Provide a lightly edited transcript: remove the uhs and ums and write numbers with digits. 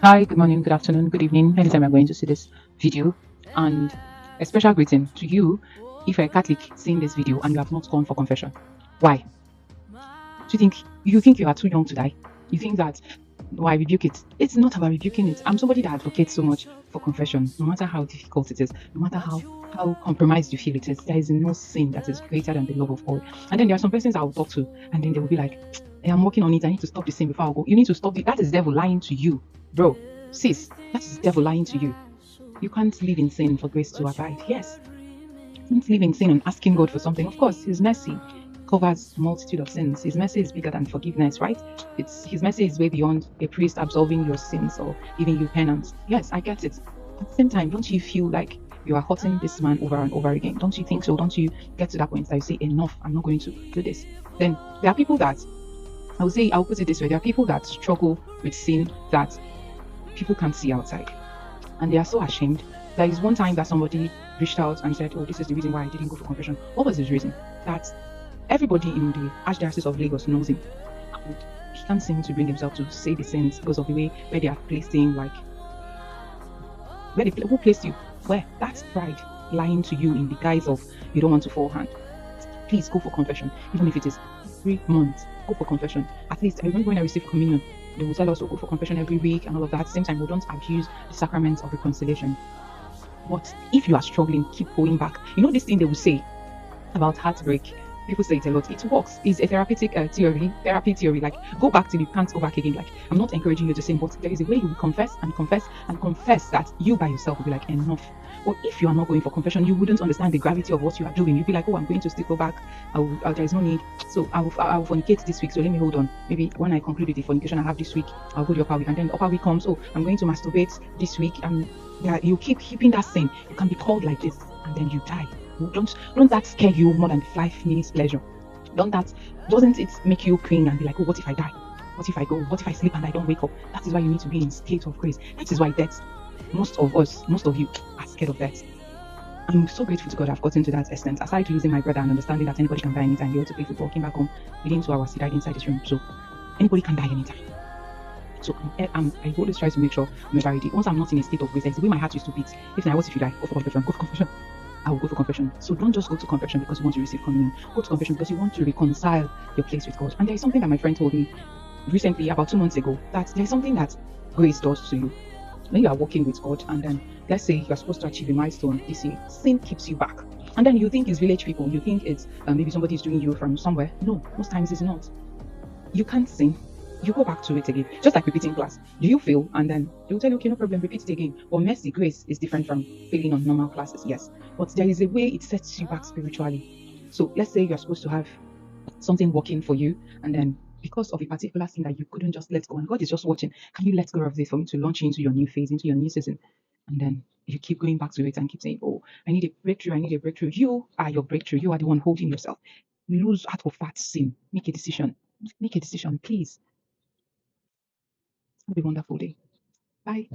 Hi, good morning, good afternoon, good evening, anytime you're going to see this video. And a special greeting to you if you're a Catholic seeing this video and you have not gone for confession. Why? Do you think you are too young to die? You think that why rebuke it? It's not about rebuking it. I'm somebody that advocates so much for confession, no matter how difficult it is, no matter how compromised you feel it is. There is no sin that is greater than the love of God. And then there are some persons I will talk to, and then they will be like, hey, I'm working on it. I need to stop the sin before I go. You need to stop it. That is devil lying to you, bro. Sis, that is devil lying to you. You can't live in sin for grace to abide. Yes, don't live in sin and asking God for something. Of course, His mercy covers multitude of sins. His mercy is bigger than forgiveness, right? It's His mercy is way beyond a priest absolving your sins or giving you penance. Yes, I get it. At the same time, don't you feel like you are hurting this man over and over again? Don't you think so? Don't you get to that point that you say, enough, I'm not going to do this? Then there are people that I'll put it this way: there are people that struggle with sin that people can't see outside, and they are so ashamed. There is one time that somebody reached out and said, "Oh, this is the reason why I didn't go for confession." What was his reason? That everybody in the Archdiocese of Lagos knows him, and he can't seem to bring himself to say the sins because of the way where they have placed him. Like, who placed you? Where? That's pride lying to you in the guise of you don't want to fall hand. Please go for confession, even if it is every month. Go for confession. At least I remember when I received communion, they will tell us to go for confession every week and all of that. At the same time, we don't abuse the sacrament of reconciliation. But if you are struggling, keep going back. You know this thing they will say about heartbreak. People say it a lot. It works. It's a therapeutic therapy theory. Like, go back till you can't go back again. Like, I'm not encouraging you to sin, but there is a way you will confess and confess and confess that you by yourself will be like, enough. Or if you are not going for confession, you wouldn't understand the gravity of what you are doing. You'd be like, oh, I'm going to still go back. There is no need. So I will fornicate this week. So let me hold on. Maybe when I conclude with the fornication I have this week, I'll go the upper week. And then the upper week comes, oh, I'm going to masturbate this week. And yeah, you keep keeping that sin. You can be called like this, and then you die. Don't that scare you more than 5 minutes pleasure? Don't that Doesn't it make you cling and be like, oh, what if I die? What if I go? What if I sleep and I don't wake up? That is why you need to be in state of grace. That is why death, most of us, most of you are scared of death. I'm so grateful to God I've gotten to that extent. Aside losing my brother and understanding that anybody can die anytime, he went to play football, came back home within 2 hours, he died inside his room. So anybody can die anytime. So I always try to make sure I'm ready. Once I'm not in a state of grace, it's the way my heart used to beat. If not, what if you die? Go for confession. Go for confession. I will go for confession. So don't just go to confession because you want to receive communion. Go to confession because you want to reconcile your place with God. And there is something that my friend told me recently, about 2 months ago, that there is something that grace does to you. When you are working with God, and then let's say you are supposed to achieve a milestone this year, sin keeps you back. And then you think it's village people, you think it's maybe somebody is doing you from somewhere. No, most times it's not. You can't sin. You go back to it again, just like repeating class. Do you fail? And then they'll tell you, okay, no problem, repeat it again. But mercy, grace is different from failing on normal classes, yes. But there is a way it sets you back spiritually. So let's say you're supposed to have something working for you, and then because of a particular thing that you couldn't just let go, and God is just watching, can you let go of this for me to launch you into your new phase, into your new season? And then you keep going back to it and keep saying, oh, I need a breakthrough, I need a breakthrough. You are your breakthrough. You are the one holding yourself. Lose out of that sin. Make a decision. Make a decision, please. Have a wonderful day. Bye.